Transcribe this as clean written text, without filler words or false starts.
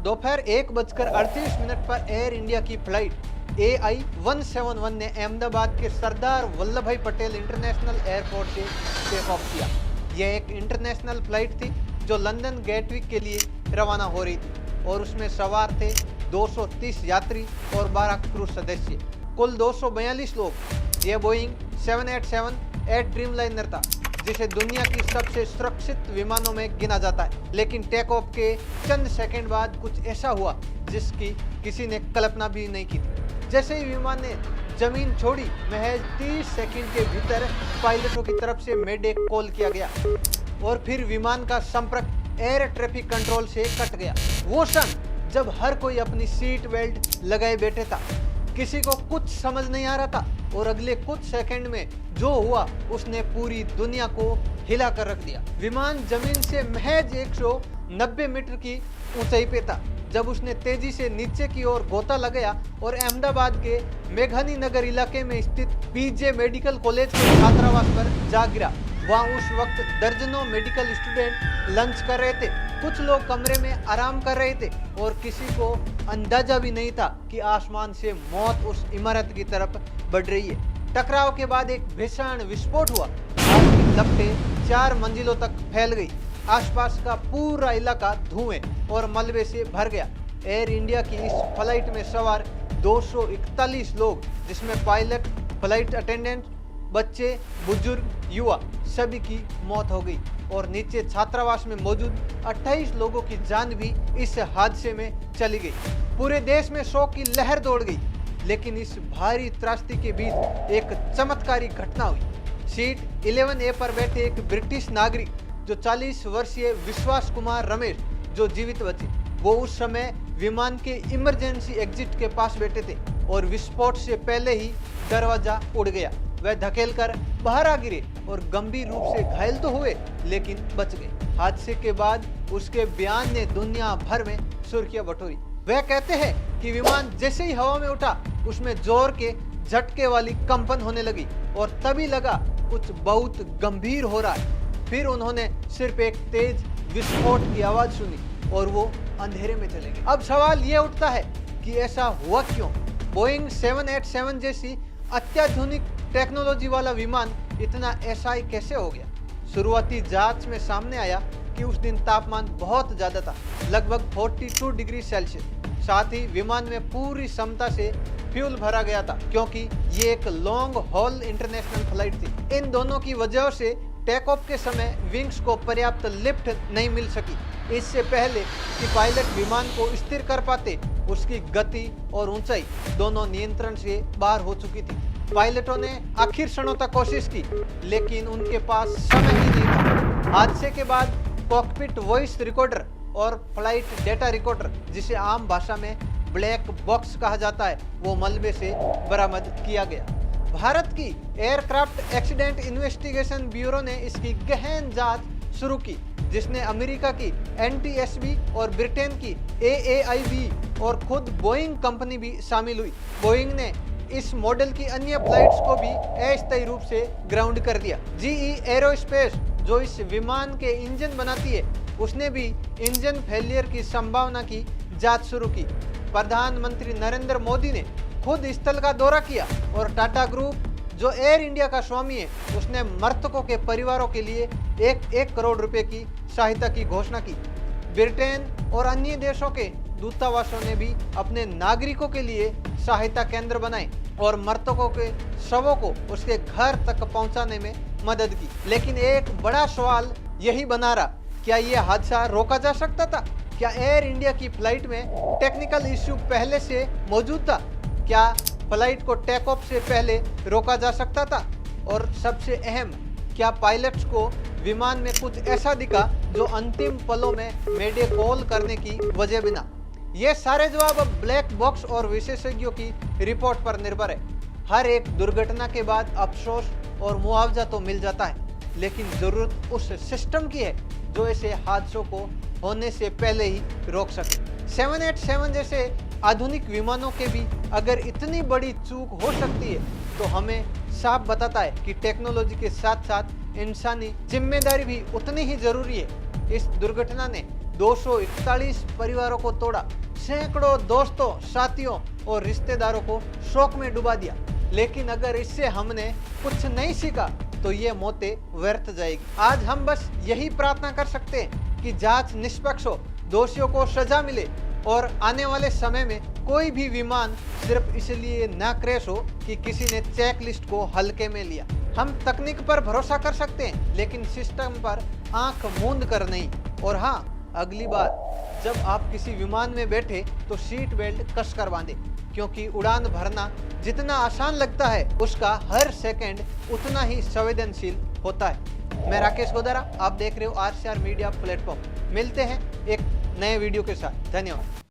दोपहर 1:38 पर air India की फ्लाइट AI-171 ने अहमदाबाद के सरदार वल्लभ भाई पटेल इंटरनेशनल एयरपोर्ट से टेक ऑफ किया। यह एक इंटरनेशनल फ्लाइट थी जो लंदन गेटविक के लिए रवाना हो रही थी और उसमें सवार थे 230 यात्री और 12 क्रू सदस्य, कुल 242 लोग। यह बोइंग 787 ड्रीमलाइनर था, जिसे दुनिया की सबसे सुरक्षित विमानों में गिना जाता है। लेकिन टेक ऑफ के चंद सेकंड बाद कुछ ऐसा हुआ जिसकी किसी ने कल्पना भी नहीं की थी। जैसे ही विमान ने जमीन छोड़ी, महज 30 सेकंड के भीतर पायलटों की तरफ से मेडे कॉल किया गया और फिर विमान का संपर्क एयर ट्रैफिक कंट्रोल से कट गया। वो क्षण जब हर कोई अपनी सीट बेल्ट लगाए बैठे था, किसी को कुछ समझ नहीं आ रहा था और अगले कुछ सेकंड में जो हुआ उसने पूरी दुनिया को हिला कर रख दिया। विमान जमीन से महज 190 मीटर की ऊंचाई पे था जब उसने तेजी से नीचे की ओर गोता लगाया और अहमदाबाद के मेघानी नगर इलाके में स्थित पीजे मेडिकल कॉलेज के छात्रावास पर जा गिरा। वहाँ उस वक्त दर्जनों मेडिकल स्टूडेंट लंच कर रहे थे, कुछ लोग कमरे में आराम कर रहे थे और किसी को अंदाजा भी नहीं था कि आसमान से मौत उस इमारत की तरफ बढ़ रही है। टकराव के बाद एक भीषण विस्फोट हुआ। आग की लपटें 4 मंजिलों तक फैल गई। आसपास का पूरा इलाका धुएं और मलबे से भर गया। एयर इंडिया की इस फ्लाइट में सवार 241 लोग, जिसमें पायलट, फ्लाइट अटेंडेंट, बच्चे, बुजुर्ग, युवा, सभी की मौत हो गई और नीचे छात्रावास में मौजूद 28 लोगों की जान भी इस हादसे में चली गई। पूरे देश में शोक की लहर दौड़ गई, लेकिन इस भारी त्रासदी के बीच एक चमत्कारी घटना हुई। सीट 11A पर बैठे एक ब्रिटिश नागरिक, जो 40 वर्षीय विश्वास कुमार रमेश, जो जीवित बचे। वो उस समय विमान के इमरजेंसी एग्जिट के पास बैठे थे और विस्फोट से पहले ही दरवाजा उड़ गया। वह धकेल कर बाहर आ गिरे और गंभीर रूप से घायल तो हुए, लेकिन बच गए। हादसे के बाद उसके बयान ने दुनिया भर में सुर्खियां बटोरी। वह कहते हैं कि विमान जैसे ही हवा में उठा, उसमें जोर के झटके वाली कंपन होने लगी और तभी लगा कुछ बहुत गंभीर हो रहा है। फिर उन्होंने सिर्फ एक तेज विस्फोट की आवाज सुनी और वो अंधेरे में चले गए। अब सवाल ये उठता है कि ऐसा हुआ क्यों? बोइंग 787 जैसी अत्याधुनिक टेक्नोलॉजी वाला विमान इतना SI कैसे हो गया? शुरुआती जांच में सामने आया कि उस दिन तापमान बहुत ज्यादा था, लगभग 42 डिग्री सेल्सियस। साथ ही विमान में पूरी क्षमता से फ्यूल भरा गया था, क्योंकि ये एक लॉन्ग हॉल इंटरनेशनल फ्लाइट थी। इन दोनों की वजह से टेक ऑफ के समय विंग्स को पर्याप्त लिफ्ट नहीं मिल सकी। इससे पहले कि पायलट विमान को स्थिर कर पाते, उसकी गति और ऊंचाई दोनों नियंत्रण से बाहर हो चुकी थी। पायलटों ने आखिर क्षणों तक कोशिश की, लेकिन उनके पास समय ही नहीं था। हादसे के बाद कॉकपिट वॉइस रिकॉर्डर और फ्लाइट डेटा रिकॉर्डर, जिसे आम भाषा में ब्लैक बॉक्स कहा जाता है, वो मलबे से बरामद किया गया। भारत की एयरक्राफ्ट एक्सीडेंट इन्वेस्टिगेशन ब्यूरो ने इसकी गहन जांच शुरू की, जिसने अमेरिका की NTSB और ब्रिटेन की AAIB और खुद बोइंग कंपनी भी शामिल हुई। बोइंग ने इस मॉडल की अन्य फ्लाइट्स को भी अस्थायी रूप से ग्राउंड कर दिया। GE एरोस्पेस, जो इस विमान के इंजन बनाती है, उसने भी इंजन फेलियर की संभावना की जांच शुरू की। प्रधानमंत्री नरेंद्र मोदी ने खुद स्थल का दौरा किया और टाटा ग्रुप, जो एयर इंडिया का स्वामी है, उसने मृतकों के परिवारों के लिए 1 करोड़ रुपए की सहायता की घोषणा की। ब्रिटेन और अन्य देशों के दूतावासों ने भी अपने नागरिकों के लिए सहायता केंद्र बनाए और मृतकों के शवों को उसके घर तक पहुंचाने में मदद की। लेकिन एक बड़ा सवाल यही बना रहा, क्या यह हादसा रोका जा सकता था? क्या एयर इंडिया की फ्लाइट में टेक्निकल इश्यू पहले से मौजूद था? क्या फ्लाइट को टेक ऑफ से पहले रोका जा सकता था? और सबसे अहम, क्या पायलट्स को विमान में कुछ ऐसा दिखा जो अंतिम पलों में मेडे कॉल करने की वजह बिना? ये सारे जवाब अब ब्लैक बॉक्स और विशेषज्ञों की रिपोर्ट पर निर्भर है। हर एक दुर्घटना के बाद अफसोस और मुआवजा तो मिल जाता है, लेकिन जरूरत उस सिस्टम की है जो ऐसे हादसों को होने से पहले ही रोक सके। 787 जैसे आधुनिक विमानों के भी अगर इतनी बड़ी चूक हो सकती है, तो हमें साफ बताता है कि टेक्नोलॉजी के साथ साथ इंसानी जिम्मेदारी भी उतनी ही जरूरी है। इस दुर्घटना ने 241 परिवारों को तोड़ा, सैकड़ों दोस्तों, साथियों और रिश्तेदारों को शोक में डुबा दिया। लेकिन अगर इससे हमने कुछ नहीं सीखा तो ये मौतें व्यर्थ जाएगी। आज हम बस यही प्रार्थना कर सकते हैं कि जांच निष्पक्ष हो, दोषियों को सजा मिले और आने वाले समय में कोई भी विमान सिर्फ इसलिए ना क्रैश हो कि किसी ने चेक लिस्ट को हल्के में लिया। हम तकनीक पर भरोसा कर सकते हैं लेकिन सिस्टम पर आंख मूंद कर नहीं। और हाँ, अगली बार जब आप किसी विमान में बैठे तो सीट बेल्ट कस कर बांधे, क्योंकि उड़ान भरना जितना आसान लगता है उसका हर सेकंड उतना ही संवेदनशील होता है। मैं राकेश गोदारा, आप देख रहे हो RCR मीडिया प्लेटफॉर्म। मिलते हैं एक नए वीडियो के साथ। धन्यवाद।